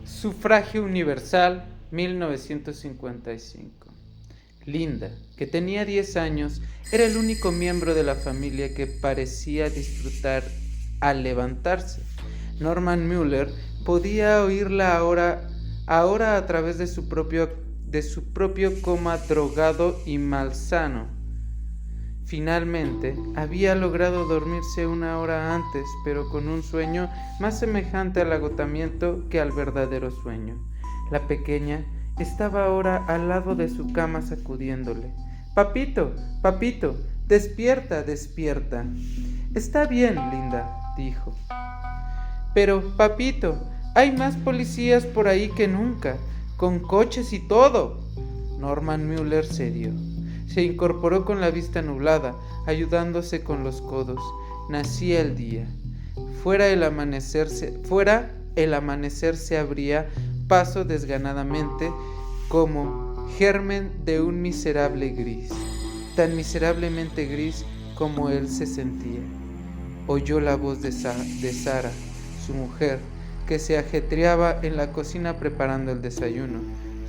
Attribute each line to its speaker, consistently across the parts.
Speaker 1: Sufragio universal, 1955. Linda, que tenía 10 años, era el único miembro de la familia que parecía disfrutar al levantarse. Norman Mueller podía oírla ahora a través de su propio coma drogado y malsano. Finalmente, había logrado dormirse una hora antes, pero con un sueño más semejante al agotamiento que al verdadero sueño. La pequeña estaba ahora al lado de su cama sacudiéndole. «Papito, papito, despierta, despierta». «Está bien, Linda», dijo. «Pero, papito, hay más policías por ahí que nunca, con coches y todo». Norman Mueller cedió. Se incorporó con la vista nublada, ayudándose con los codos. Nacía el día. Fuera el amanecer se abría paso desganadamente como germen de un miserable gris, tan miserablemente gris como él se sentía. Oyó la voz de Sara, su mujer, que se ajetreaba en la cocina preparando el desayuno.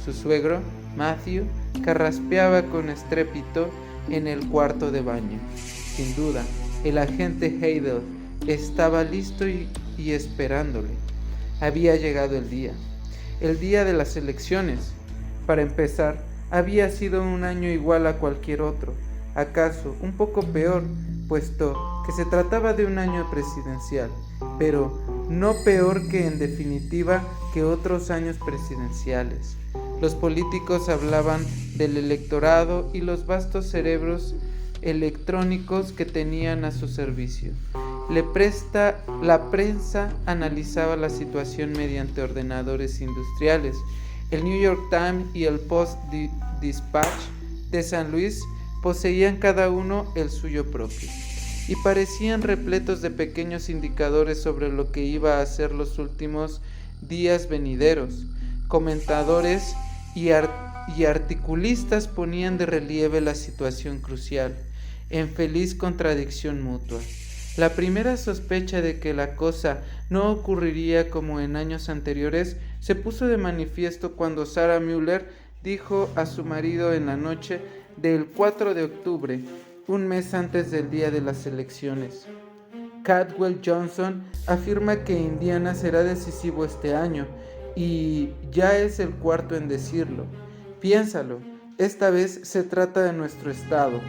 Speaker 1: Su suegro, Matthew, carraspeaba con estrépito en el cuarto de baño. Sin duda, el agente Heidel estaba listo y esperándole. Había llegado el día de las elecciones. Para empezar, había sido un año igual a cualquier otro, acaso un poco peor, puesto que se trataba de un año presidencial, pero no peor que en definitiva que otros años presidenciales. Los políticos hablaban del electorado y los vastos cerebros electrónicos que tenían a su servicio. La prensa analizaba la situación mediante ordenadores industriales. El New York Times y el Post-Dispatch de San Luis poseían cada uno el suyo propio, y parecían repletos de pequeños indicadores sobre lo que iba a ser los últimos días venideros. Comentadores y articulistas ponían de relieve la situación crucial, en feliz contradicción mutua. La primera sospecha de que la cosa no ocurriría como en años anteriores se puso de manifiesto cuando Sarah Mueller dijo a su marido en la noche del 4 de octubre, un mes antes del día de las elecciones: «Caldwell Johnson afirma que Indiana será decisivo este año, y ya es el cuarto en decirlo. Piénsalo, esta vez se trata de nuestro estado».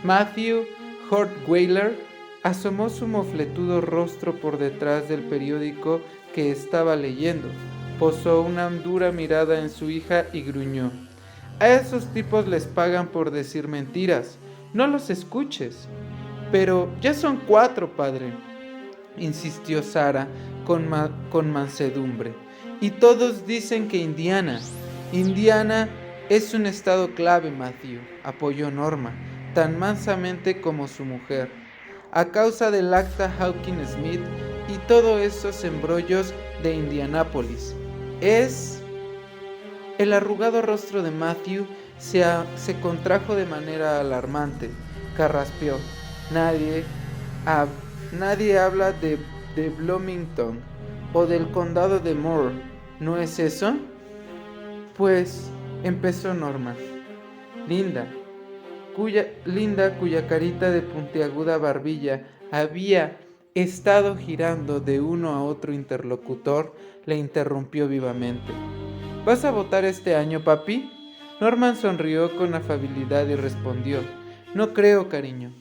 Speaker 1: Matthew Hortweiler asomó su mofletudo rostro por detrás del periódico que estaba leyendo, posó una dura mirada en su hija y gruñó: «A esos tipos les pagan por decir mentiras, no los escuches». «Pero ya son 4, padre», insistió Sara con mansedumbre. «Y todos dicen que Indiana es un estado clave, Matthew», apoyó Norma, tan mansamente como su mujer, «a causa del acta Hawkins-Smith y todos esos embrollos de Indianápolis. Es...». El arrugado rostro de Matthew se contrajo de manera alarmante. Carraspeó: Nadie habla de Bloomington o del condado de Moore, ¿no es eso? Pues, empezó Norma. Linda, cuya carita de puntiaguda barbilla había estado girando de uno a otro interlocutor, le interrumpió vivamente. ¿Vas a votar este año, papi? Norman sonrió con afabilidad y respondió: No creo, cariño.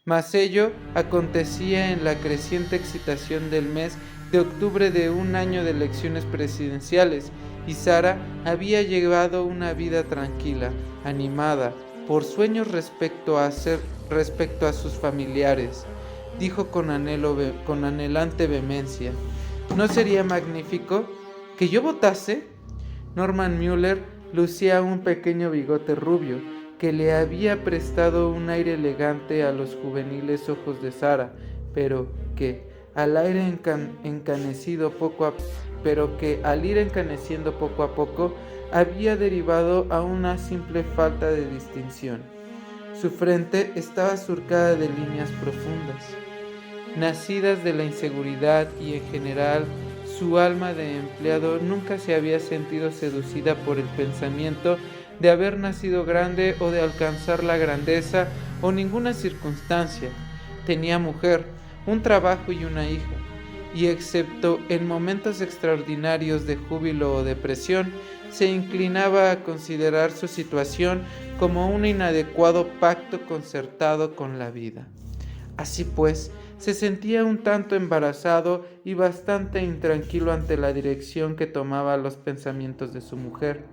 Speaker 1: Mas ello acontecía en la creciente excitación del mes de octubre de un año de elecciones presidenciales, y Sara había llevado una vida tranquila, animada por sueños respecto a sus familiares. Dijo con anhelante vehemencia: ¿No sería magnífico que yo votase? Norman Mueller lucía un pequeño bigote rubio que le había prestado un aire elegante a los juveniles ojos de Sara, pero que al ir encaneciendo poco a poco había derivado a una simple falta de distinción. Su frente estaba surcada de líneas profundas. nacidas de la inseguridad y en general su alma de empleado nunca se había sentido seducida por el pensamiento de haber nacido grande o de alcanzar la grandeza o ninguna circunstancia. Tenía mujer, un trabajo y una hija, y excepto en momentos extraordinarios de júbilo o depresión, se inclinaba a considerar su situación como un inadecuado pacto concertado con la vida. Así pues, se sentía un tanto embarazado y bastante intranquilo ante la dirección que tomaba los pensamientos de su mujer.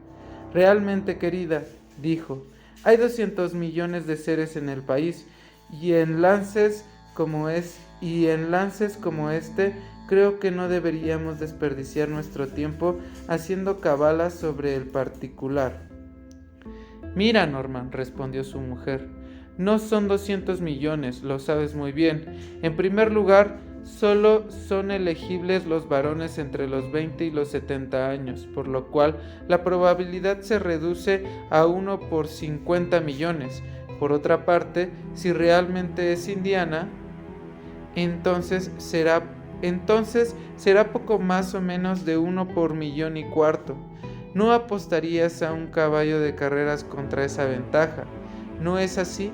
Speaker 1: Realmente, querida, dijo, hay 200 millones de seres en el país, y en lances como este, creo que no deberíamos desperdiciar nuestro tiempo haciendo cabalas sobre el particular. Mira, Norman, respondió su mujer, no son 200 millones, lo sabes muy bien. En primer lugar, solo son elegibles los varones entre los 20 y los 70 años, por lo cual la probabilidad se reduce a 1 por 50 millones. Por otra parte, si realmente es Indiana, entonces será poco más o menos de 1 por 1,25 millones. ¿No apostarías a un caballo de carreras contra esa ventaja? ¿No es así?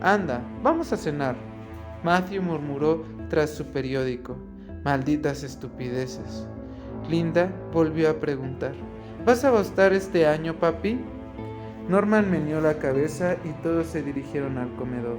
Speaker 1: Anda, vamos a cenar. Matthew murmuró tras su periódico. Malditas estupideces. Linda volvió a preguntar. ¿Vas a bostar este año, papi? Norman meneó la cabeza y todos se dirigieron al comedor.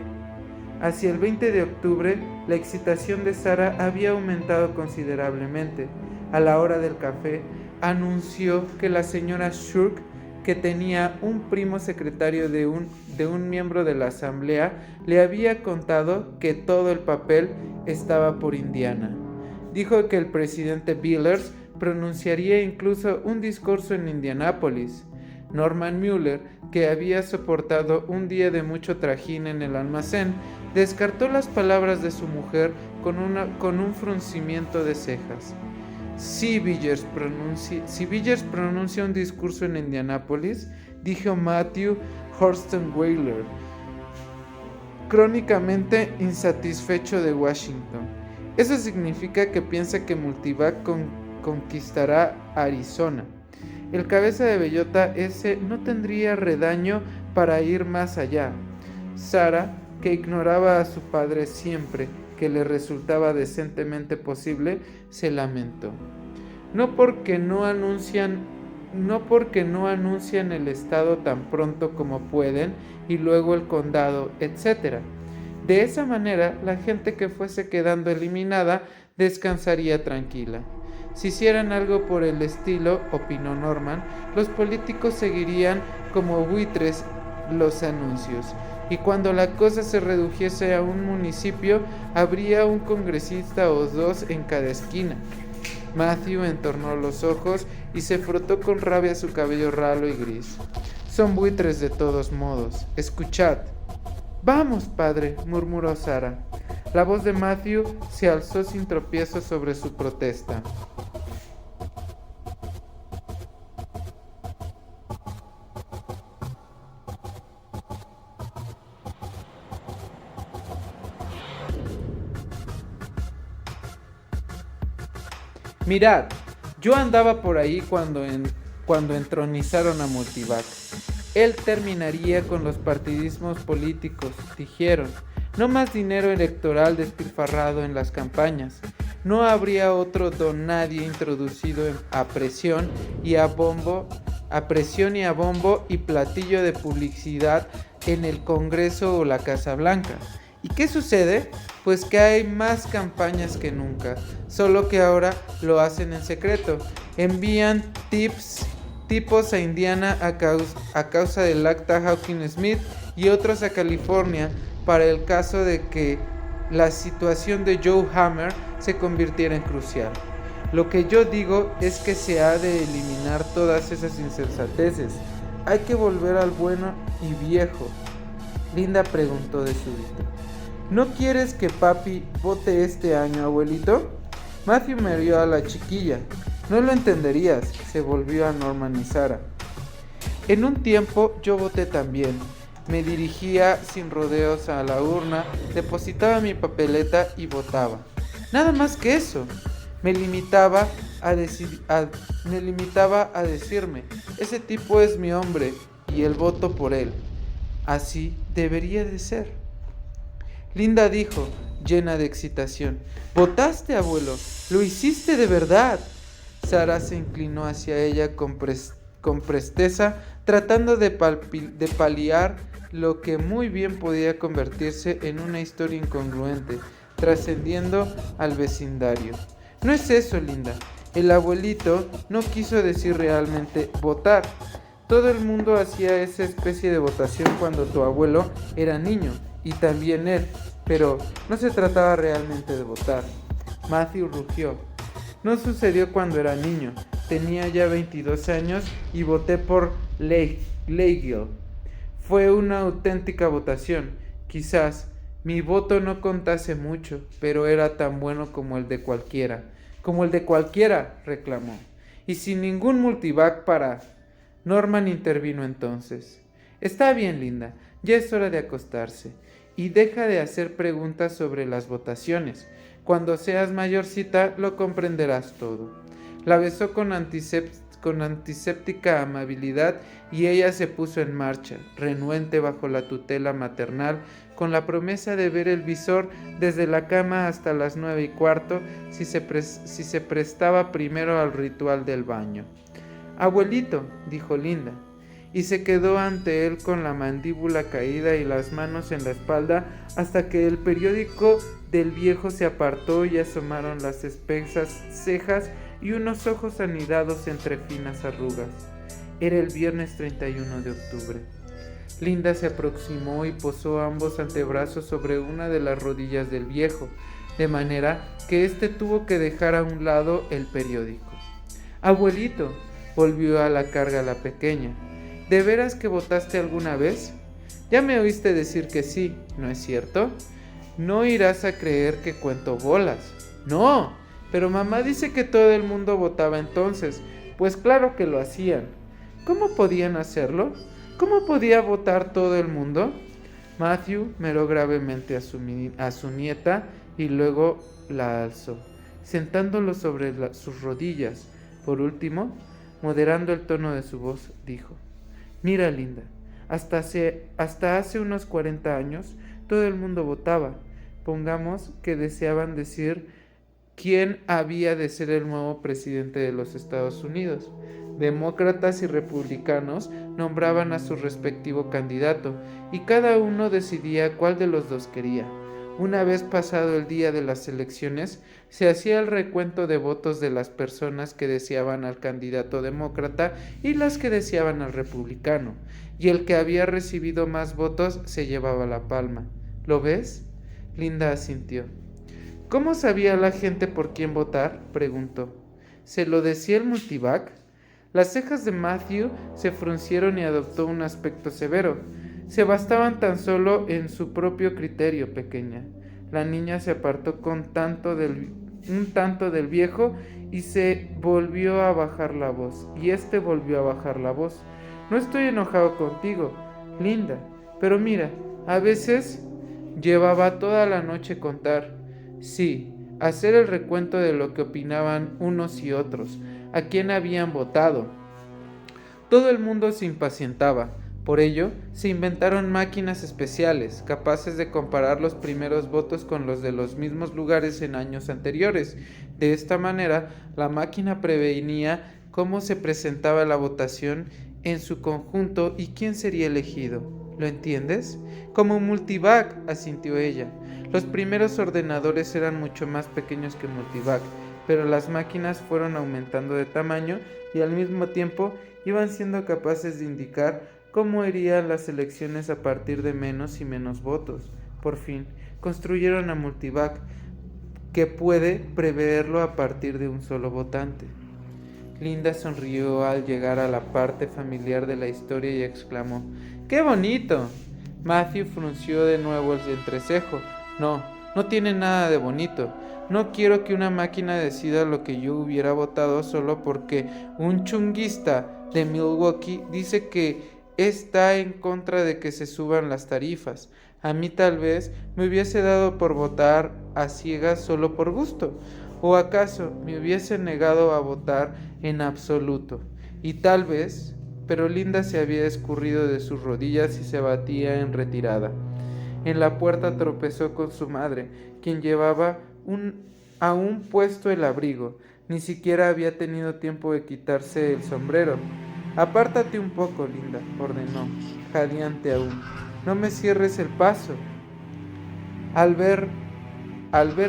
Speaker 1: Hacia el 20 de octubre, la excitación de Sarah había aumentado considerablemente. A la hora del café, anunció que la señora Shirk, que tenía un primo secretario de un miembro de la asamblea, le había contado que todo el papel estaba por Indiana. Dijo que el presidente Billers pronunciaría incluso un discurso en Indianápolis. Norman Mueller, que había soportado un día de mucho trajín en el almacén, descartó las palabras de su mujer con un fruncimiento de cejas. Si Billers pronuncia un discurso en Indianápolis, dijo Matthew Horstenweiler, crónicamente insatisfecho de Washington. Eso significa que piensa que Multivac conquistará Arizona. El cabeza de bellota ese no tendría redaño para ir más allá. Sarah, que ignoraba a su padre siempre que le resultaba decentemente posible, se lamentó. No porque no anuncian el estado tan pronto como pueden y luego el condado, etc. De esa manera, la gente que fuese quedando eliminada descansaría tranquila. Si hicieran algo por el estilo, opinó Norman, los políticos seguirían como buitres los anuncios, y cuando la cosa se redujese a un municipio, habría un congresista o dos en cada esquina. Matthew entornó los ojos y se frotó con rabia su cabello ralo y gris. Son buitres de todos modos. Escuchad. Vamos, padre, murmuró Sarah. La voz de Matthew se alzó sin tropiezo sobre su protesta. Mirad, yo andaba por ahí cuando entronizaron a Multivac. Él terminaría con los partidismos políticos, dijeron. No más dinero electoral despilfarrado en las campañas. No habría otro don nadie introducido a presión y a bombo y platillo de publicidad en el Congreso o la Casa Blanca. ¿Y qué sucede? Pues que hay más campañas que nunca, solo que ahora lo hacen en secreto. Envían tipos a Indiana a causa del acta Hawkins-Smith y otros a California para el caso de que la situación de Joe Hammer se convirtiera en crucial. Lo que yo digo es que se ha de eliminar todas esas insensateces. Hay que volver al bueno y viejo. Linda preguntó de súbito. ¿No quieres que papi vote este año, abuelito? Matthew miró a la chiquilla. No lo entenderías, se volvió a Norman y Sarah. En un tiempo yo voté también. Me dirigía sin rodeos a la urna, depositaba mi papeleta y votaba. Nada más que eso. Me limitaba a decirme, ese tipo es mi hombre y el voto por él. Así debería de ser. Linda dijo, llena de excitación, «¿Votaste, abuelo? ¿Lo hiciste de verdad?» Sara se inclinó hacia ella con presteza, tratando de paliar lo que muy bien podía convertirse en una historia incongruente, trascendiendo al vecindario. «No es eso, Linda. El abuelito no quiso decir realmente votar. Todo el mundo hacía esa especie de votación cuando tu abuelo era niño, y también él, pero no se trataba realmente de votar». Matthew rugió. «No sucedió cuando era niño. Tenía ya 22 años y voté por Leahill. Fue una auténtica votación. Quizás mi voto no contase mucho, pero era tan bueno como el de cualquiera». «Como el de cualquiera», reclamó. «Y sin ningún multivac para...» Norman intervino entonces. «Está bien, Linda, ya es hora de acostarse. Y deja de hacer preguntas sobre las votaciones. Cuando seas mayorcita lo comprenderás todo». La besó con antiséptica amabilidad y ella se puso en marcha, renuente bajo la tutela maternal, con la promesa de ver el visor desde la cama hasta las 9:15 si se prestaba primero al ritual del baño. «Abuelito», dijo Linda, y se quedó ante él con la mandíbula caída y las manos en la espalda hasta que el periódico del viejo se apartó y asomaron las espesas cejas y unos ojos anidados entre finas arrugas. Era el viernes 31 de octubre. Linda se aproximó y posó ambos antebrazos sobre una de las rodillas del viejo, de manera que éste tuvo que dejar a un lado el periódico. «Abuelito», volvió a la carga la pequeña, «¿de veras que votaste alguna vez? Ya me oíste decir que sí, ¿no es cierto? No irás a creer que cuento bolas». «No, pero mamá dice que todo el mundo votaba entonces». «Pues claro que lo hacían». «¿Cómo podían hacerlo? ¿Cómo podía votar todo el mundo?» Matthew miró gravemente a su nieta y luego la alzó, sentándolo sobre sus rodillas. Por último, moderando el tono de su voz, dijo: «Mira, Linda, hasta hace unos 40 años todo el mundo votaba. Pongamos que deseaban decir quién había de ser el nuevo presidente de los Estados Unidos. Demócratas y republicanos nombraban a su respectivo candidato y cada uno decidía cuál de los dos quería. Una vez pasado el día de las elecciones, se hacía el recuento de votos de las personas que deseaban al candidato demócrata y las que deseaban al republicano, y el que había recibido más votos se llevaba la palma. ¿Lo ves?». Linda asintió. «¿Cómo sabía la gente por quién votar?», preguntó. «¿Se lo decía el multivac?». Las cejas de Matthew se fruncieron y adoptó un aspecto severo. «Se bastaban tan solo en su propio criterio, pequeña». La niña se apartó un tanto del viejo y se volvió a bajar la voz. Y este volvió a bajar la voz. «No estoy enojado contigo, Linda, pero mira, a veces llevaba toda la noche contar. Sí, hacer el recuento de lo que opinaban unos y otros, a quién habían votado». Todo el mundo se impacientaba. Por ello, se inventaron máquinas especiales, capaces de comparar los primeros votos con los de los mismos lugares en años anteriores. De esta manera, la máquina prevenía cómo se presentaba la votación en su conjunto y quién sería elegido. ¿Lo entiendes? «Como multivac», asintió ella. Los primeros ordenadores eran mucho más pequeños que multivac, pero las máquinas fueron aumentando de tamaño y al mismo tiempo iban siendo capaces de indicar cómo irían las elecciones a partir de menos y menos votos. Por fin, construyeron a multivac, que puede preverlo a partir de un solo votante. Linda sonrió al llegar a la parte familiar de la historia y exclamó: «¡Qué bonito!». Matthew frunció de nuevo el entrecejo. No tiene nada de bonito. No quiero que una máquina decida lo que yo hubiera votado solo porque un chunguista de Milwaukee dice que está en contra de que se suban las tarifas. A mí tal vez me hubiese dado por votar a ciegas solo por gusto, o acaso me hubiese negado a votar en absoluto. Y tal vez, pero Linda se había escurrido de sus rodillas y se batía en retirada. En la puerta tropezó con su madre, quien llevaba aún puesto el abrigo. Ni siquiera había tenido tiempo de quitarse el sombrero. «Apártate un poco, Linda», ordenó, jadeante aún. «No me cierres el paso». Al ver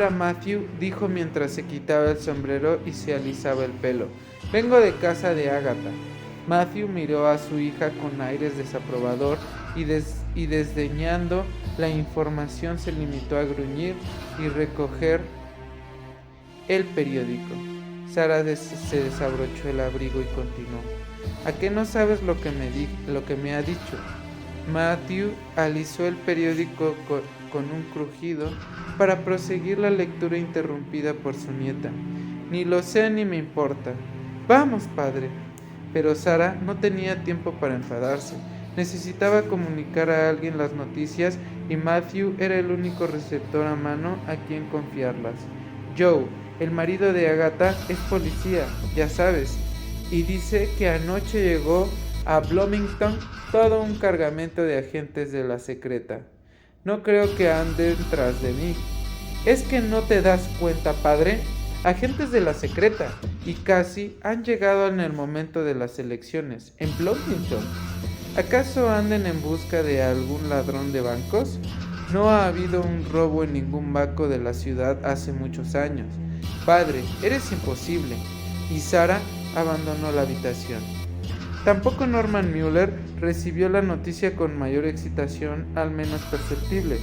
Speaker 1: a Matthew, dijo mientras se quitaba el sombrero y se alisaba el pelo: «Vengo de casa de Agatha». Matthew miró a su hija con aires desaprobador y desdeñando la información se limitó a gruñir y recoger el periódico. Sara se desabrochó el abrigo y continuó: «¿A qué no sabes lo que me ha dicho?» Matthew alisó el periódico con un crujido para proseguir la lectura interrumpida por su nieta. «Ni lo sé ni me importa». «Vamos, padre». Pero Sara no tenía tiempo para enfadarse. Necesitaba comunicar a alguien las noticias y Matthew era el único receptor a mano a quien confiarlas. «Joe, el marido de Agatha, es policía, ya sabes, y dice que anoche llegó a Bloomington todo un cargamento de agentes de la secreta. No creo que anden tras de mí». «¿Es que no te das cuenta, padre? Agentes de la secreta, y casi han llegado en el momento de las elecciones, en Bloomington. ¿Acaso anden en busca de algún ladrón de bancos? No ha habido un robo en ningún banco de la ciudad hace muchos años. Padre, eres imposible». Y Sara abandonó la habitación. Tampoco Norman Mueller recibió la noticia con mayor excitación, al menos perceptible.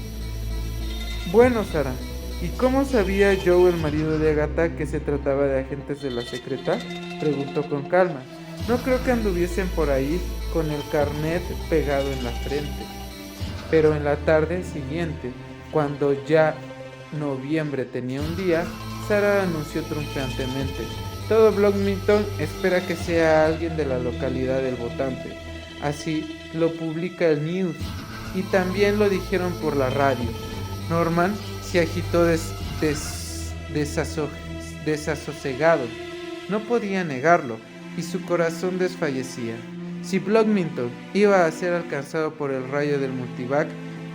Speaker 1: «Bueno, Sara, ¿y cómo sabía Joe, el marido de Agatha, que se trataba de agentes de la secreta?», preguntó con calma. «No creo que anduviesen por ahí con el carnet pegado en la frente». Pero en la tarde siguiente, cuando ya noviembre tenía un día, Sara anunció triunfantemente: «Todo Bloomington espera que sea alguien de la localidad del votante. Así lo publica el News, y también lo dijeron por la radio». Norman se agitó desasosegado. No podía negarlo, y su corazón desfallecía. Si Bloomington iba a ser alcanzado por el rayo del multivac,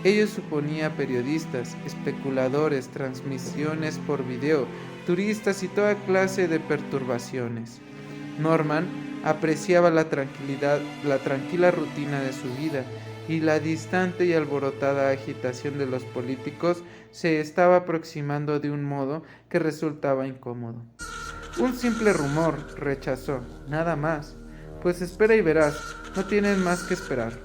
Speaker 1: ello suponía periodistas, especuladores, transmisiones por video, turistas y toda clase de perturbaciones. Norman apreciaba la tranquila rutina de su vida, y la distante y alborotada agitación de los políticos se estaba aproximando de un modo que resultaba incómodo. «Un simple rumor», rechazó, «nada más». «Pues espera y verás, no tienes más que esperar».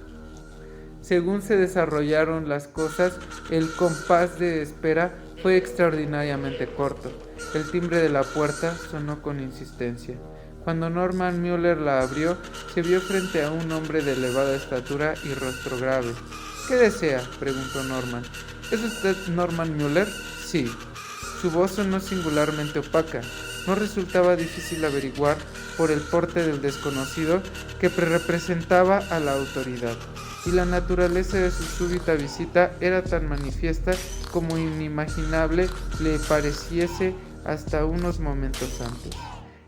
Speaker 1: Según se desarrollaron las cosas, el compás de espera fue extraordinariamente corto. El timbre de la puerta sonó con insistencia. Cuando Norman Mueller la abrió, se vio frente a un hombre de elevada estatura y rostro grave. «¿Qué desea?», preguntó Norman. «¿Es usted Norman Mueller?». «Sí». Su voz sonó singularmente opaca. No resultaba difícil averiguar por el porte del desconocido que representaba a la autoridad, y la naturaleza de su súbita visita era tan manifiesta como inimaginable le pareciese hasta unos momentos antes.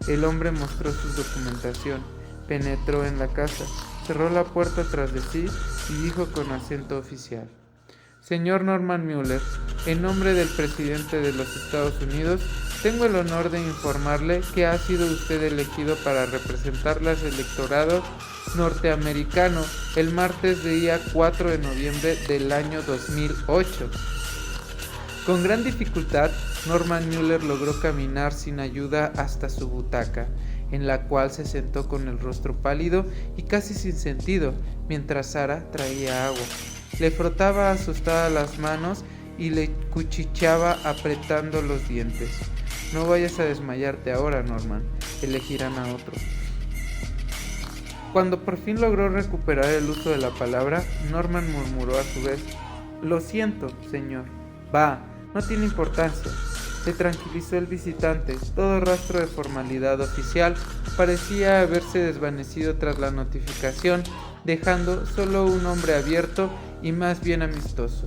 Speaker 1: El hombre mostró su documentación, penetró en la casa, cerró la puerta tras de sí y dijo con acento oficial: «Señor Norman Mueller, en nombre del presidente de los Estados Unidos, tengo el honor de informarle que ha sido usted elegido para representar al electorado norteamericano el martes día 4 de noviembre del año 2008. Con gran dificultad, Norman Mueller logró caminar sin ayuda hasta su butaca, en la cual se sentó con el rostro pálido y casi sin sentido, mientras Sara traía agua. Le frotaba asustada las manos y le cuchicheaba apretando los dientes. «No vayas a desmayarte ahora, Norman. Elegirán a otro». Cuando por fin logró recuperar el uso de la palabra, Norman murmuró a su vez: «Lo siento, señor». «Va, no tiene importancia», se tranquilizó el visitante. Todo rastro de formalidad oficial parecía haberse desvanecido tras la notificación dejando solo un hombre abierto y más bien amistoso.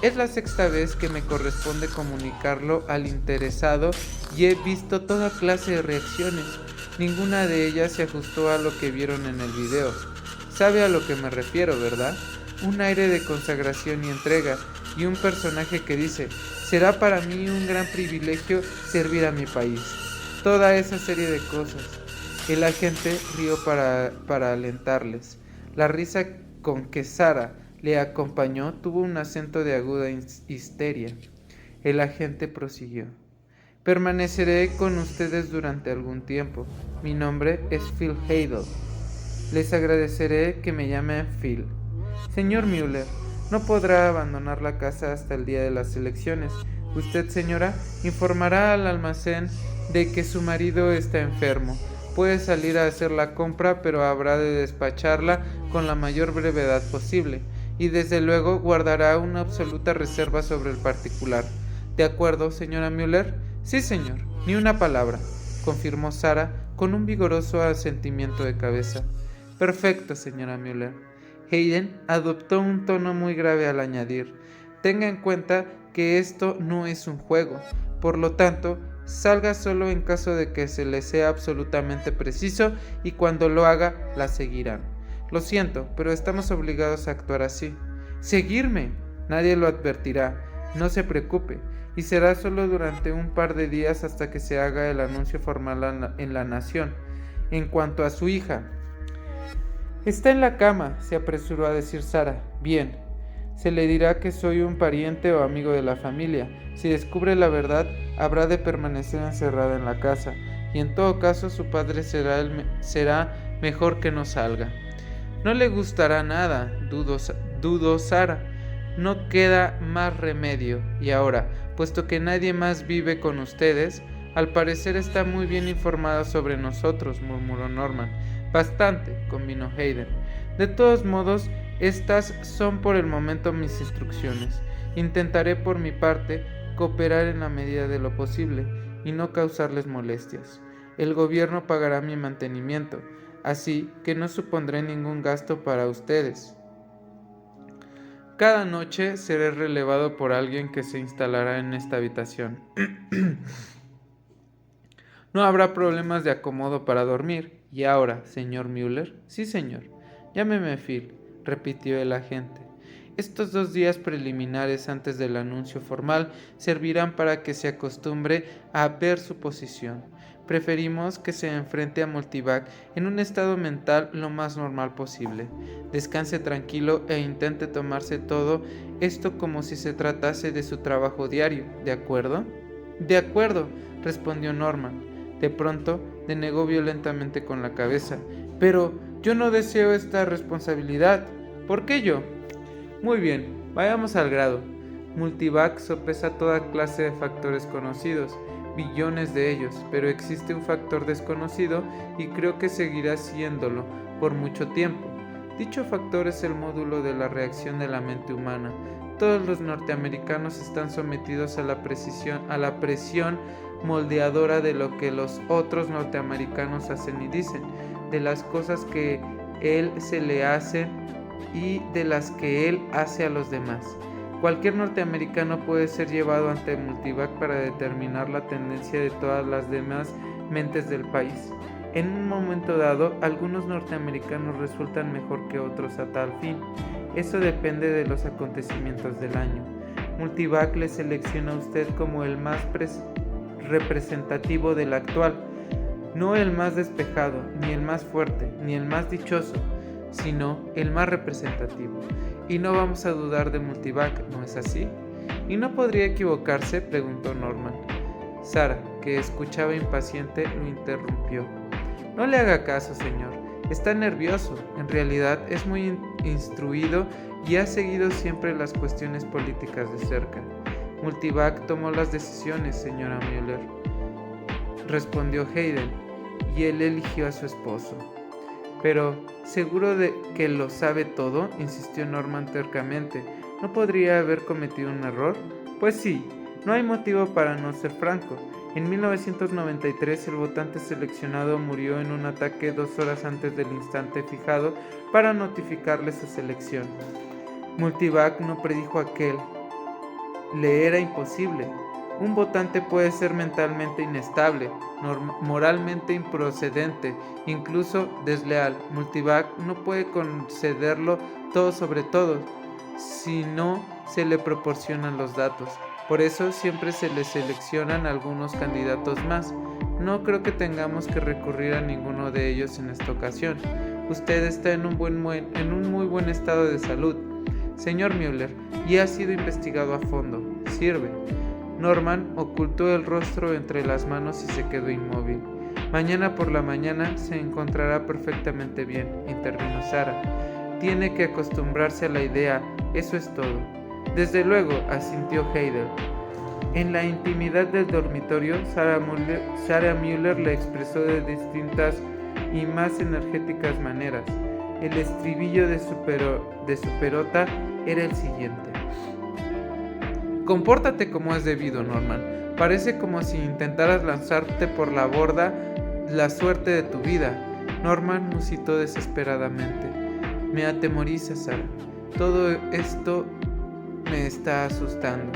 Speaker 1: Es la sexta vez que me corresponde comunicarlo al interesado y he visto toda clase de reacciones. Ninguna de ellas se ajustó a lo que vieron en el video. Sabe a lo que me refiero, ¿verdad? Un aire de consagración y entrega, y un personaje que dice: será para mí un gran privilegio servir a mi país. Toda esa serie de cosas. El agente rió para alentarles. La risa con que Sara le acompañó tuvo un acento de aguda histeria. El agente prosiguió: permaneceré con ustedes durante algún tiempo. Mi nombre es Phil Heydel. Les agradeceré que me llamen Phil. Señor Müller, no podrá abandonar la casa hasta el día de las elecciones. Usted, señora, informará al almacén de que su marido está enfermo. Puede salir a hacer la compra, pero habrá de despacharla con la mayor brevedad posible. Y desde luego guardará una absoluta reserva sobre el particular. ¿De acuerdo, señora Müller? Sí, señor, ni una palabra, confirmó Sara con un vigoroso asentimiento de cabeza. Perfecto, señora Müller. Hayden adoptó un tono muy grave al añadir: tenga en cuenta que esto no es un juego, por lo tanto, salga solo en caso de que se le sea absolutamente preciso, y cuando lo haga, la seguirán. Lo siento, pero estamos obligados a actuar así. ¿Seguirme? Nadie lo advertirá, no se preocupe, y será solo durante un par de días hasta que se haga el anuncio formal en la nación. En cuanto a su hija, está en la cama, se apresuró a decir Sara. Bien, se le dirá que soy un pariente o amigo de la familia. Si descubre la verdad, habrá de permanecer encerrada en la casa, y en todo caso su padre será mejor que no salga. No le gustará nada, dudó Sara. No queda más remedio, y ahora, puesto que nadie más vive con ustedes, al parecer está muy bien informada sobre nosotros, murmuró Norman. Bastante, convino Hayden. De todos modos, estas son por el momento mis instrucciones. Intentaré por mi parte cooperar en la medida de lo posible y no causarles molestias. El gobierno pagará mi mantenimiento, así que no supondré ningún gasto para ustedes. Cada noche seré relevado por alguien que se instalará en esta habitación. No habrá problemas de acomodo para dormir. ¿Y ahora, señor Müller? Sí, señor. Llámeme Phil, repitió el agente. Estos 2 días preliminares antes del anuncio formal servirán para que se acostumbre a ver su posición. Preferimos que se enfrente a Multivac en un estado mental lo más normal posible. Descanse tranquilo e intente tomarse todo esto como si se tratase de su trabajo diario, ¿de acuerdo? De acuerdo, respondió Norman. De pronto denegó violentamente con la cabeza. Pero yo no deseo esta responsabilidad. ¿Por qué yo? Muy bien, vayamos al grado. Multivac sopesa toda clase de factores conocidos, billones de ellos, pero existe un factor desconocido y creo que seguirá siéndolo por mucho tiempo. Dicho factor es el módulo de la reacción de la mente humana. Todos los norteamericanos están sometidos a la presión moldeadora de lo que los otros norteamericanos hacen y dicen, de las cosas que él se le hace y de las que él hace a los demás. Cualquier norteamericano puede ser llevado ante Multivac para determinar la tendencia de todas las demás mentes del país. En un momento dado, algunos norteamericanos resultan mejor que otros a tal fin. Eso depende de los acontecimientos del año. Multivac le selecciona a usted como el más representativo del actual, no el más despejado, ni el más fuerte, ni el más dichoso, sino el más representativo. Y no vamos a dudar de Multivac, ¿no es así? ¿Y no podría equivocarse?, preguntó Norman. Sara, que escuchaba impaciente, lo interrumpió. No le haga caso, señor. Está nervioso. En realidad es muy instruido y ha seguido siempre las cuestiones políticas de cerca. Multivac tomó las decisiones, señora Müller, respondió Hayden, y él eligió a su esposo. Pero, ¿seguro de que lo sabe todo?, insistió Norman tercamente. ¿No podría haber cometido un error? Pues sí, no hay motivo para no ser franco. En 1993, el votante seleccionado murió en un ataque 2 horas antes del instante fijado para notificarle su selección. Multivac no predijo aquel. Le era imposible. Un votante puede ser mentalmente inestable, moralmente improcedente, incluso desleal. Multivac no puede concederlo todo sobre todos, si no se le proporcionan los datos. Por eso siempre se le seleccionan algunos candidatos más. No creo que tengamos que recurrir a ninguno de ellos en esta ocasión. Usted está en un muy buen estado de salud, señor Müller, y ha sido investigado a fondo. Sirve. Norman ocultó el rostro entre las manos y se quedó inmóvil. Mañana por la mañana se encontrará perfectamente bien, intervino Sarah. Tiene que acostumbrarse a la idea, eso es todo. Desde luego, asintió Heidel. En la intimidad del dormitorio, Sarah Müller le expresó de distintas y más energéticas maneras. El estribillo de su perota era el siguiente. Compórtate como es debido, Norman. Parece como si intentaras lanzarte por la borda la suerte de tu vida. Norman musitó desesperadamente. Me atemoriza, Sarah. Todo esto me está asustando.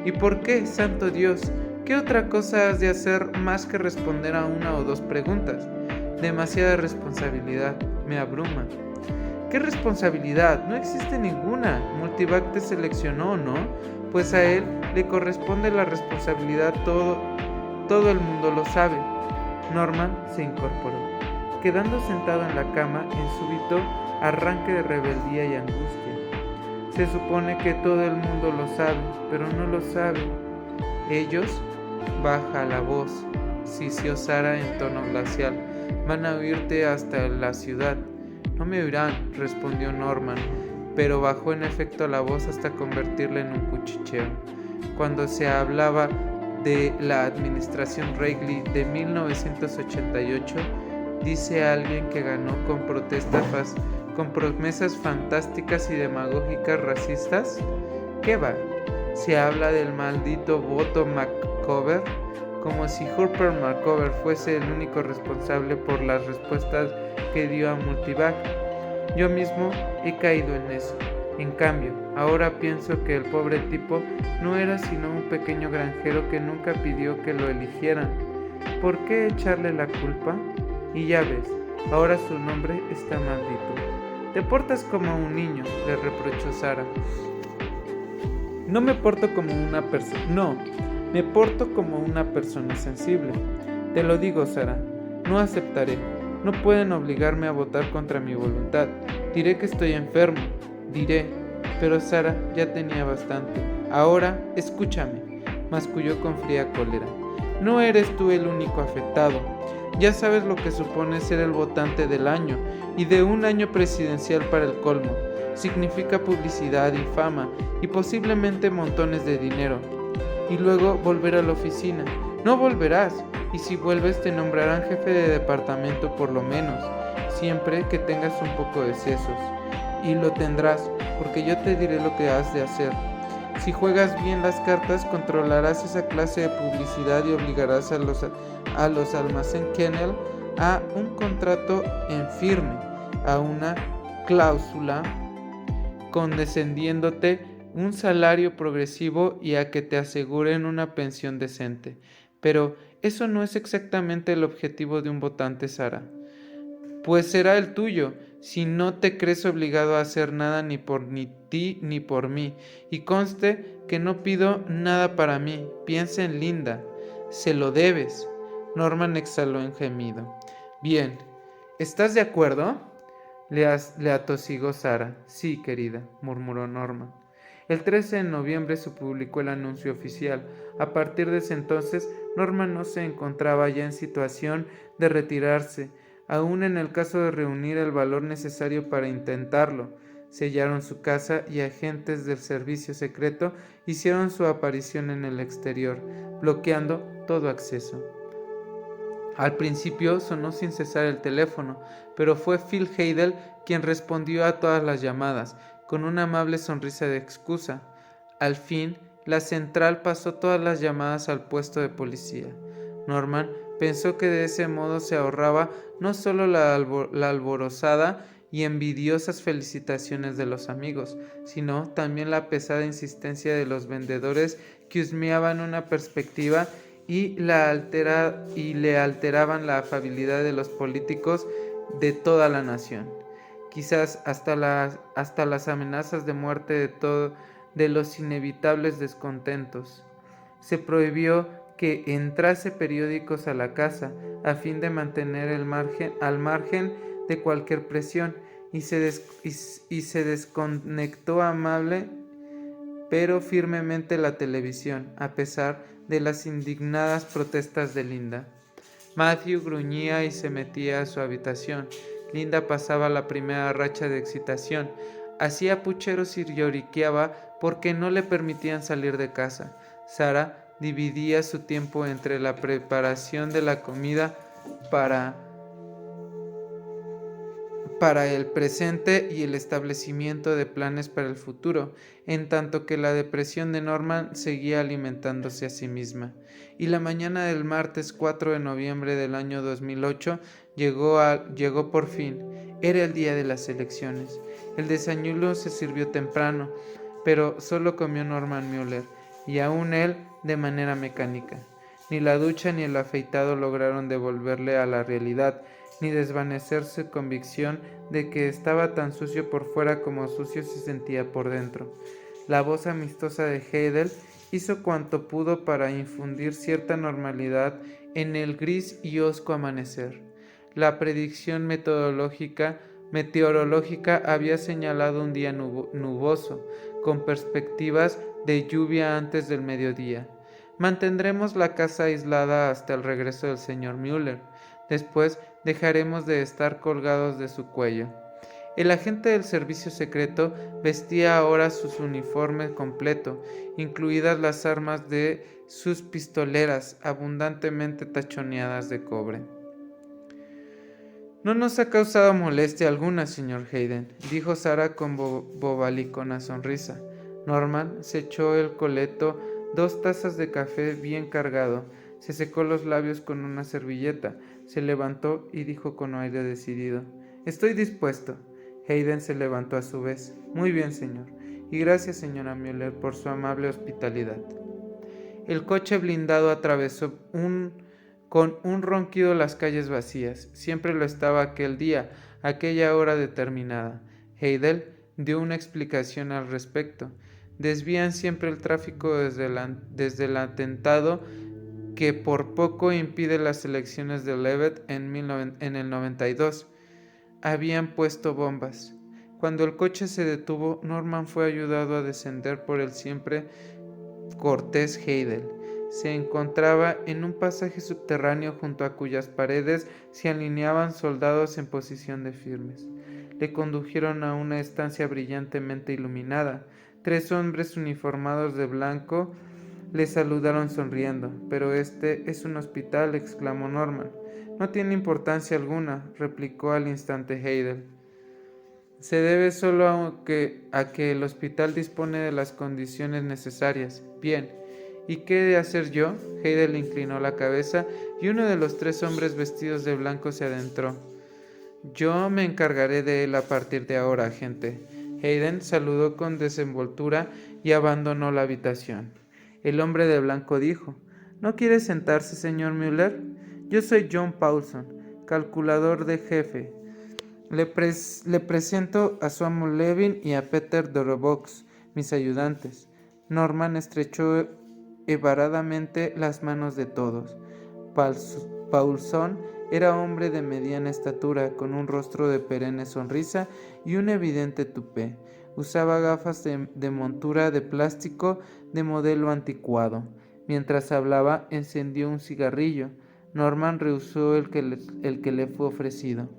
Speaker 1: ¿Y por qué, santo Dios? ¿Qué otra cosa has de hacer más que responder a una o dos preguntas? Demasiada responsabilidad. Me abruma. ¿Qué responsabilidad? No existe ninguna. Multivac te seleccionó, ¿no? Pues a él le corresponde la responsabilidad, todo el mundo lo sabe. Norman se incorporó, quedando sentado en la cama en súbito arranque de rebeldía y angustia. Se supone que todo el mundo lo sabe, pero no lo sabe. Ellos, baja la voz, sisió Sarah en tono glacial, van a oírte hasta la ciudad. No me oirán, respondió Norman, pero bajó en efecto la voz hasta convertirla en un cuchicheo. Cuando se hablaba de la administración Wrigley de 1988, dice alguien que ganó con promesas fantásticas y demagógicas racistas. ¿Qué va? Se habla del maldito voto McCover, como si Rupert McCover fuese el único responsable por las respuestas que dio a Multivac. Yo mismo he caído en eso. En cambio, ahora pienso que el pobre tipo no era sino un pequeño granjero que nunca pidió que lo eligieran. ¿Por qué echarle la culpa? Y ya ves, ahora su nombre está maldito. Te portas como un niño, le reprochó Sarah. No me porto como una persona. No, me porto como una persona sensible. Te lo digo, Sarah. No aceptaré. No pueden obligarme a votar contra mi voluntad. Diré que estoy enfermo. Diré. Pero Sarah ya tenía bastante. Ahora, escúchame, masculló con fría cólera. No eres tú el único afectado. Ya sabes lo que supone ser el votante del año, y de un año presidencial para el colmo. Significa publicidad y fama, y posiblemente montones de dinero. Y luego volver a la oficina. No volverás, y si vuelves te nombrarán jefe de departamento por lo menos, siempre que tengas un poco de sesos. Y lo tendrás, porque yo te diré lo que has de hacer. Si juegas bien las cartas, controlarás esa clase de publicidad y obligarás a los almacén Kennel a un contrato en firme, a una cláusula condescendiéndote un salario progresivo y a que te aseguren una pensión decente. Pero eso no es exactamente el objetivo de un votante, Sarah. Pues será el tuyo, si no te crees obligado a hacer nada ni por ti ni por mí. Y conste que no pido nada para mí. Piensa en Linda. Se lo debes. Norman exhaló un gemido. Bien, ¿estás de acuerdo? Le atosigó Sarah. Sí, querida, murmuró Norman. El 13 de noviembre se publicó el anuncio oficial. A partir de ese entonces, Norman no se encontraba ya en situación de retirarse, aún en el caso de reunir el valor necesario para intentarlo. Sellaron su casa y agentes del servicio secreto hicieron su aparición en el exterior, bloqueando todo acceso. Al principio sonó sin cesar el teléfono, pero fue Phil Heidel quien respondió a todas las llamadas, con una amable sonrisa de excusa. Al fin, la central pasó todas las llamadas al puesto de policía. Norman pensó que de ese modo se ahorraba no solo la alborozada y envidiosas felicitaciones de los amigos, sino también la pesada insistencia de los vendedores que husmeaban una perspectiva y le alteraban la afabilidad de los políticos de toda la nación. Quizás hasta las amenazas de muerte de los inevitables descontentos. Se prohibió que entrase periódicos a la casa a fin de mantener al margen de cualquier presión y se desconectó amable pero firmemente la televisión, a pesar de las indignadas protestas de Linda. Matthew gruñía y se metía a su habitación. Linda pasaba la primera racha de excitación. Hacía pucheros y lloriqueaba porque no le permitían salir de casa. Sara dividía su tiempo entre la preparación de la comida para el presente y el establecimiento de planes para el futuro, en tanto que la depresión de Norman seguía alimentándose a sí misma. Y la mañana del martes 4 de noviembre del año 2008 llegó por fin. Era el día de las elecciones. El desayuno se sirvió temprano, pero solo comió Norman Mueller, y aún él de manera mecánica. Ni la ducha ni el afeitado lograron devolverle a la realidad, ni desvanecer su convicción de que estaba tan sucio por fuera como sucio se sentía por dentro. La voz amistosa de Heidel hizo cuanto pudo para infundir cierta normalidad en el gris y hosco amanecer. La predicción meteorológica había señalado un día nuboso, con perspectivas de lluvia antes del mediodía. Mantendremos la casa aislada hasta el regreso del señor Mueller. Después dejaremos de estar colgados de su cuello. El agente del servicio secreto vestía ahora su uniforme completo, incluidas las armas de sus pistoleras abundantemente tachoneadas de cobre. No nos ha causado molestia alguna, señor Hayden, dijo Sara con bobalicona sonrisa. Norman se echó el coleto 2 tazas de café bien cargado, se secó los labios con una servilleta, se levantó y dijo con aire decidido: «Estoy dispuesto». Hayden se levantó a su vez. «Muy bien, señor, y gracias, señora Mueller, por su amable hospitalidad». El coche blindado atravesó con un ronquido las calles vacías. Siempre lo estaba aquel día, aquella hora determinada. Heidel dio una explicación al respecto. Desvían siempre el tráfico desde el atentado que por poco impide las elecciones de Leavitt en el 92. Habían puesto bombas. Cuando el coche se detuvo, Norman fue ayudado a descender por el siempre cortés Heidel. Se encontraba en un pasaje subterráneo junto a cuyas paredes se alineaban soldados en posición de firmes. Le condujeron a una estancia brillantemente iluminada. 3 hombres uniformados de blanco le saludaron sonriendo. «Pero este es un hospital», exclamó Norman. «No tiene importancia alguna», replicó al instante Heidel. «Se debe solo a que el hospital dispone de las condiciones necesarias. Bien, ¿y qué he de hacer yo?». Heidel inclinó la cabeza y uno de los 3 hombres vestidos de blanco se adentró. «Yo me encargaré de él a partir de ahora, agente». Hayden saludó con desenvoltura y abandonó la habitación. El hombre de blanco dijo: «¿No quiere sentarse, señor Mueller? Yo soy John Paulson, calculador de jefe. Le presento a Samuel Levin y a Peter Dorobox, mis ayudantes». Norman estrechó evaradamente las manos de todos. Paulson era hombre de mediana estatura, con un rostro de perenne sonrisa y un evidente tupé. Usaba gafas de montura de plástico de modelo anticuado. Mientras hablaba, encendió un cigarrillo. Norman rehusó el que le fue ofrecido.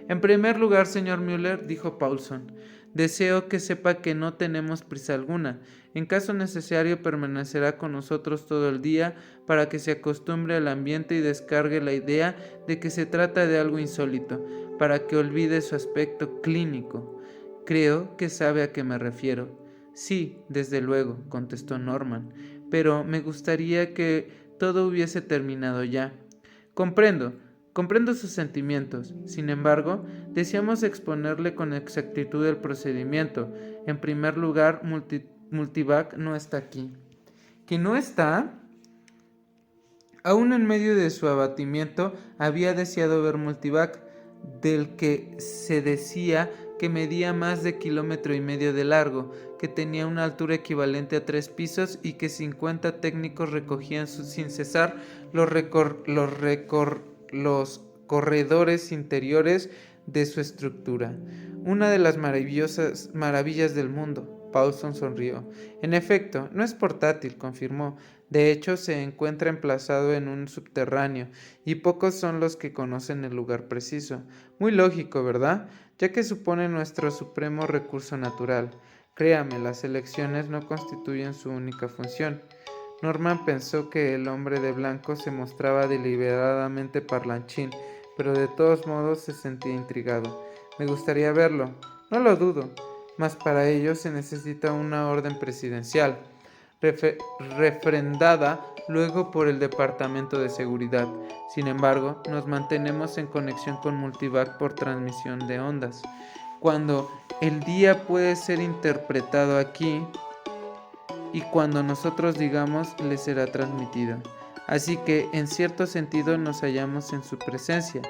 Speaker 1: «En primer lugar, señor Mueller», dijo Paulson, «deseo que sepa que no tenemos prisa alguna. En caso necesario permanecerá con nosotros todo el día para que se acostumbre al ambiente y descargue la idea de que se trata de algo insólito, para que olvide su aspecto clínico. Creo que sabe a qué me refiero». «Sí, desde luego», contestó Norman, «pero me gustaría que todo hubiese terminado ya. Comprendo sus sentimientos. Sin embargo, deseamos exponerle con exactitud el procedimiento. En primer lugar, Multivac no está aquí. ¿Que no está? Aún en medio de su abatimiento, había deseado ver Multivac, del que se decía que medía más de 1,5 kilómetros de largo, que tenía una altura equivalente a 3 pisos y que 50 técnicos recogían sin cesar los corredores interiores de su estructura. Una de las maravillas del mundo. Paulson sonrió. En efecto, no es portátil, confirmó. De hecho, se encuentra emplazado en un subterráneo, y pocos son los que conocen el lugar preciso. Muy lógico, ¿verdad? Ya que supone nuestro supremo recurso natural. Créame, las elecciones no constituyen su única función. Norman pensó que el hombre de blanco se mostraba deliberadamente parlanchín, pero de todos modos se sentía intrigado. Me gustaría verlo, no lo dudo, mas para ello se necesita una orden presidencial, refrendada luego por el Departamento de Seguridad. Sin embargo, nos mantenemos en conexión con Multivac por transmisión de ondas. Cuando el día puede ser interpretado aquí y cuando nosotros digamos le será transmitido. Así que, en cierto sentido, nos hallamos en su presencia.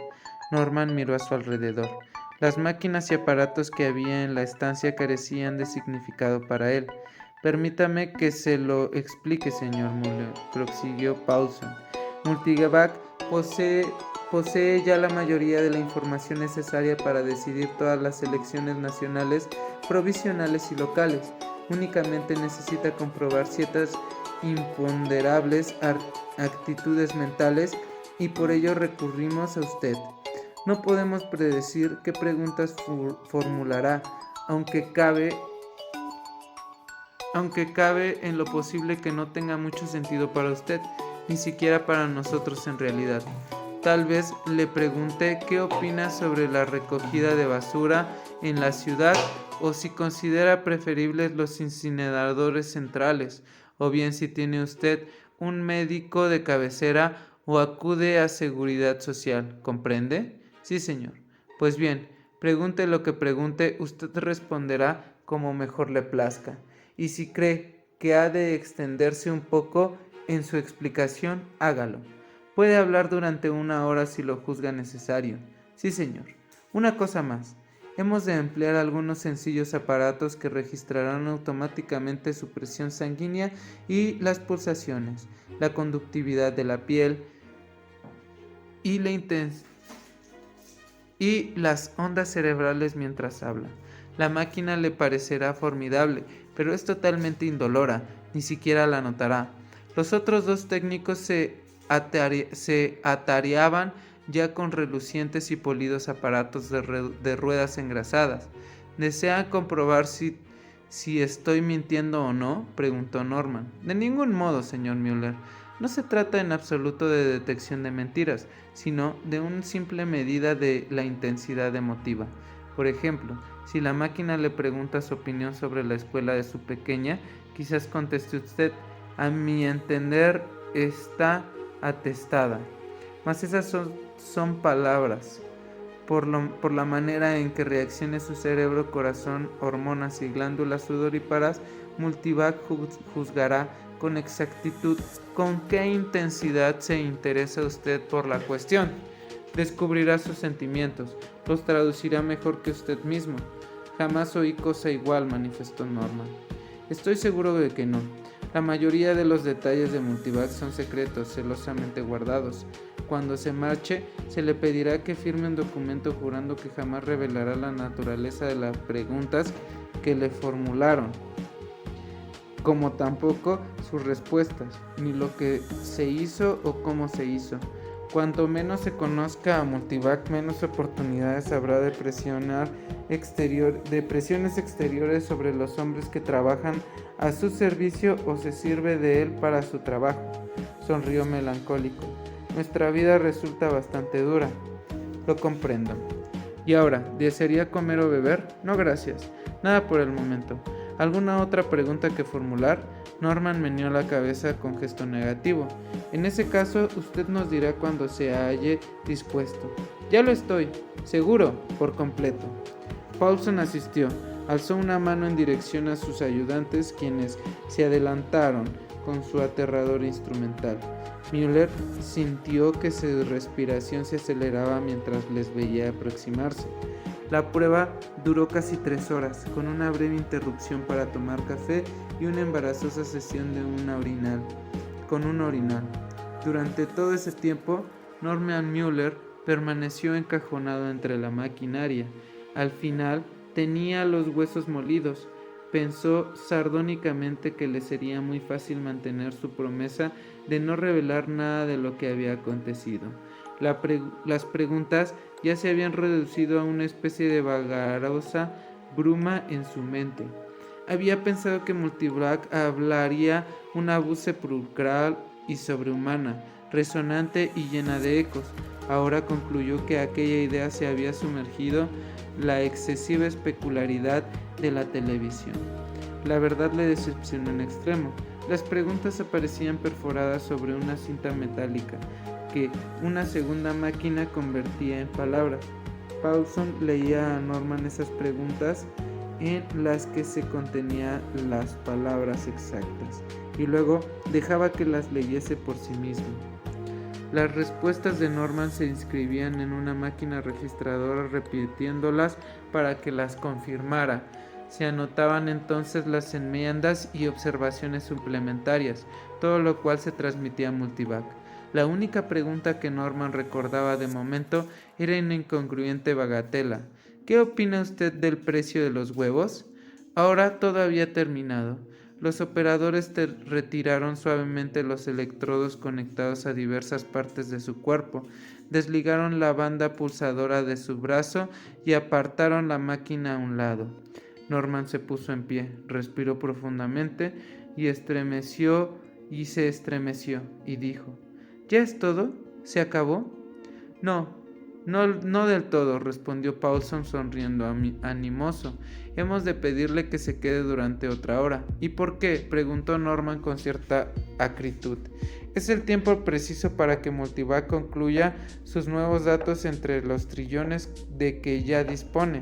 Speaker 1: Norman miró a su alrededor. Las máquinas y aparatos que había en la estancia carecían de significado para él. Permítame que se lo explique, señor Muller, prosiguió Paulson. Multivac posee ya la mayoría de la información necesaria para decidir todas las elecciones nacionales, provisionales y locales. Únicamente necesita comprobar ciertas imponderables actitudes mentales y por ello recurrimos a usted. No podemos predecir qué preguntas formulará, aunque cabe en lo posible que no tenga mucho sentido para usted, ni siquiera para nosotros en realidad. Tal vez le pregunte qué opina sobre la recogida de basura en la ciudad o si considera preferibles los incineradores centrales, o bien si tiene usted un médico de cabecera o acude a seguridad social. ¿Comprende? Sí, señor. Pues bien, pregunte lo que pregunte, usted responderá como mejor le plazca. Y si cree que ha de extenderse un poco en su explicación, hágalo. Puede hablar durante 1 hora si lo juzga necesario. Sí, señor. Una cosa más. Hemos de emplear algunos sencillos aparatos que registrarán automáticamente su presión sanguínea y las pulsaciones, la conductividad de la piel y las ondas cerebrales mientras habla. La máquina le parecerá formidable, pero es totalmente indolora, ni siquiera la notará. Los otros 2 técnicos se atareaban ya con relucientes y polidos aparatos de ruedas engrasadas. ¿Desea comprobar si estoy mintiendo o no?, preguntó Norman. De ningún modo, señor Müller. No se trata en absoluto de detección de mentiras, sino de una simple medida de la intensidad emotiva. Por ejemplo, si la máquina le pregunta su opinión sobre la escuela de su pequeña, quizás conteste usted: a mi entender está atestada. Mas esas son palabras. Por la manera en que reaccione su cerebro, corazón, hormonas y glándulas sudoríparas, Multivac juzgará con exactitud con qué intensidad se interesa usted por la cuestión. Descubrirá sus sentimientos, los traducirá mejor que usted mismo. Jamás oí cosa igual, manifestó Norman. Estoy seguro de que no. La mayoría de los detalles de Multivac son secretos, celosamente guardados. Cuando se marche, se le pedirá que firme un documento jurando que jamás revelará la naturaleza de las preguntas que le formularon, como tampoco sus respuestas, ni lo que se hizo o cómo se hizo. Cuanto menos se conozca a Multivac, menos oportunidades habrá de presiones exteriores sobre los hombres que trabajan a su servicio o se sirve de él para su trabajo. Sonrió melancólico. Nuestra vida resulta bastante dura. Lo comprendo. Y ahora, ¿desearía comer o beber? No, gracias. Nada por el momento. ¿Alguna otra pregunta que formular? Norman meneó la cabeza con gesto negativo. En ese caso, usted nos dirá cuando se halle dispuesto. Ya lo estoy, seguro, por completo. Paulson asistió. Alzó una mano en dirección a sus ayudantes, quienes se adelantaron con su aterrador instrumental. Müller sintió que su respiración se aceleraba mientras les veía aproximarse. La prueba duró casi 3 horas, con una breve interrupción para tomar café y una embarazosa sesión con un orinal. Durante todo ese tiempo, Norman Müller permaneció encajonado entre la maquinaria. Al final, tenía los huesos molidos. Pensó sardónicamente que le sería muy fácil mantener su promesa de no revelar nada de lo que había acontecido. Las preguntas ya se habían reducido a una especie de vagarosa bruma en su mente. Había pensado que Multivac hablaría una voz sepulcral y sobrehumana, resonante y llena de ecos. Ahora concluyó que aquella idea se había sumergido la excesiva especularidad de la televisión. La verdad le decepcionó en extremo. Las preguntas aparecían perforadas sobre una cinta metálica que una segunda máquina convertía en palabras. Paulson leía a Norman esas preguntas en las que se contenían las palabras exactas y luego dejaba que las leyese por sí mismo. Las respuestas de Norman se inscribían en una máquina registradora repitiéndolas para que las confirmara. Se anotaban entonces las enmiendas y observaciones suplementarias, todo lo cual se transmitía a Multivac. La única pregunta que Norman recordaba de momento era una incongruente bagatela. ¿Qué opina usted del precio de los huevos? Ahora todo había terminado. Los operadores retiraron suavemente los electrodos conectados a diversas partes de su cuerpo, desligaron la banda pulsadora de su brazo y apartaron la máquina a un lado. Norman se puso en pie, respiró profundamente y se estremeció y dijo: ¿Ya es todo? ¿Se acabó? No del todo, respondió Paulson sonriendo animoso. Hemos de pedirle que se quede durante otra hora. ¿Y por qué?, preguntó Norman con cierta acritud. Es el tiempo preciso para que Multivac concluya sus nuevos datos entre los trillones de que ya dispone.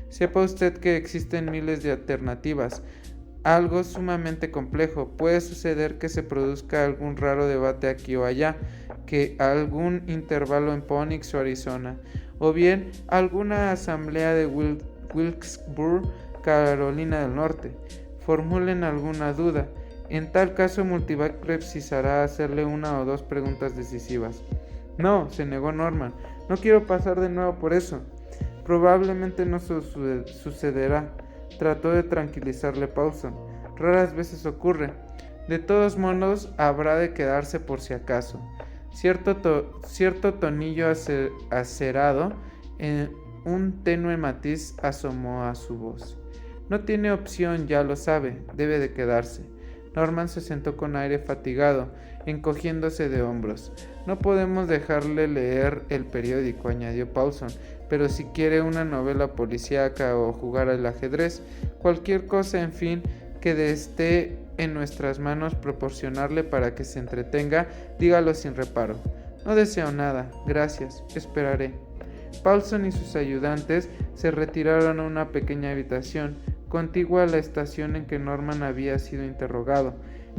Speaker 1: Sepa usted que existen miles de alternativas. Algo sumamente complejo. Puede suceder que se produzca algún raro debate aquí o allá, que algún intervalo en Phoenix o Arizona, o bien alguna asamblea de Wilkesboro, Carolina del Norte, formulen alguna duda. En tal caso, Multivac precisará hacerle una o dos preguntas decisivas. No, se negó Norman. No quiero pasar de nuevo por eso. Probablemente no sucederá. Trató de tranquilizarle Paulson. Raras veces ocurre. De todos modos, habrá de quedarse por si acaso. Cierto tonillo acerado en un tenue matiz asomó a su voz. No tiene opción, ya lo sabe, debe de quedarse. Norman se sentó con aire fatigado, encogiéndose de hombros. No podemos dejarle leer el periódico, añadió Paulson, pero si quiere una novela policíaca o jugar al ajedrez, cualquier cosa, en fin, que esté en nuestras manos proporcionarle para que se entretenga, dígalo sin reparo. No deseo nada, gracias, esperaré. Paulson y sus ayudantes se retiraron a una pequeña habitación contigua a la estación en que Norman había sido interrogado,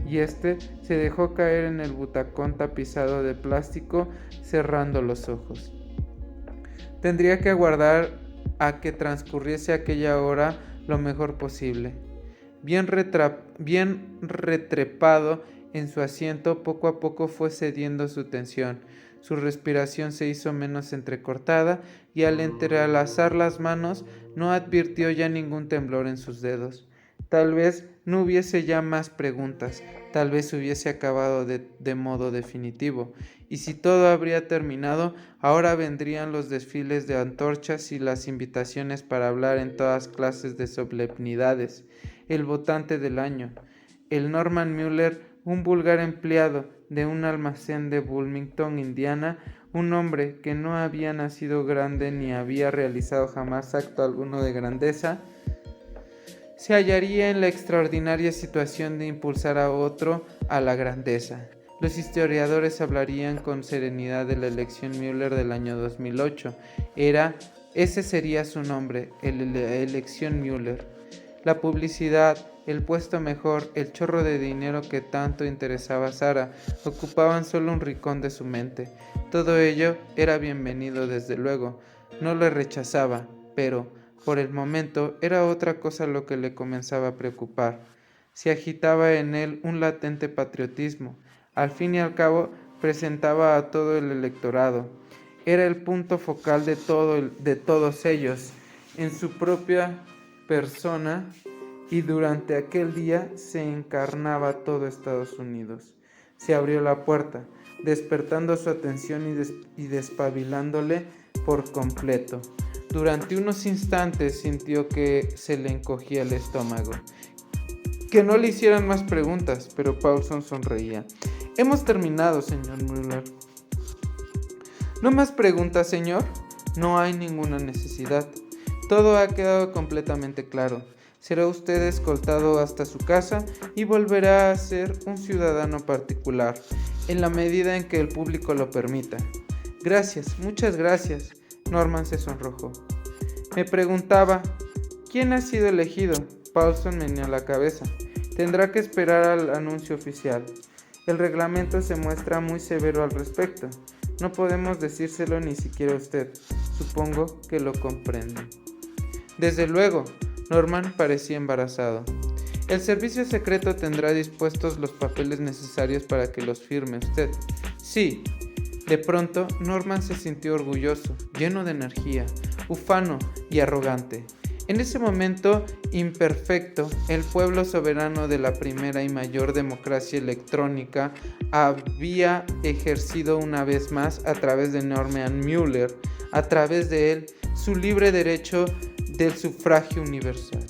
Speaker 1: y se dejó caer en el butacón tapizado de plástico, cerrando los ojos. Tendría que aguardar a que transcurriese aquella hora lo mejor posible. Bien retrepado en su asiento, poco a poco fue cediendo su tensión. Su respiración se hizo menos entrecortada y al entrelazar las manos no advirtió ya ningún temblor en sus dedos. Tal vez no hubiese ya más preguntas, tal vez hubiese acabado de modo definitivo. Y si todo habría terminado, ahora vendrían los desfiles de antorchas y las invitaciones para hablar en todas clases de solemnidades. El votante del año, el Norman Müller, un vulgar empleado de un almacén de Bloomington, Indiana, un hombre que no había nacido grande ni había realizado jamás acto alguno de grandeza, se hallaría en la extraordinaria situación de impulsar a otro a la grandeza. Los historiadores hablarían con serenidad de la elección Müller del año 2008. Ese sería su nombre, la elección Müller. La publicidad, el puesto mejor, el chorro de dinero que tanto interesaba a Sara, ocupaban solo un rincón de su mente. Todo ello era bienvenido desde luego, no lo rechazaba, pero, por el momento, era otra cosa lo que le comenzaba a preocupar. Se agitaba en él un latente patriotismo. Al fin y al cabo, presentaba a todo el electorado. Era el punto focal de todos ellos, en su propia persona, y durante aquel día se encarnaba todo Estados Unidos. Se abrió la puerta, despertando su atención y despabilándole por completo. Durante unos instantes sintió que se le encogía el estómago. Que no le hicieran más preguntas, pero Paulson sonreía. Hemos terminado, señor Müller. ¿No más preguntas, señor? No hay ninguna necesidad. Todo ha quedado completamente claro. Será usted escoltado hasta su casa y volverá a ser un ciudadano particular, en la medida en que el público lo permita. Gracias, muchas gracias. Norman se sonrojó. Me preguntaba, ¿quién ha sido elegido? Paulson meneó la cabeza. Tendrá que esperar al anuncio oficial. El reglamento se muestra muy severo al respecto. No podemos decírselo ni siquiera a usted. Supongo que lo comprende. Desde luego, Norman parecía embarazado. El servicio secreto tendrá dispuestos los papeles necesarios para que los firme usted. Sí. De pronto, Norman se sintió orgulloso, lleno de energía, ufano y arrogante. En ese momento imperfecto, el pueblo soberano de la primera y mayor democracia electrónica había ejercido una vez más a través de Norman Müller, a través de él, su libre derecho del sufragio universal.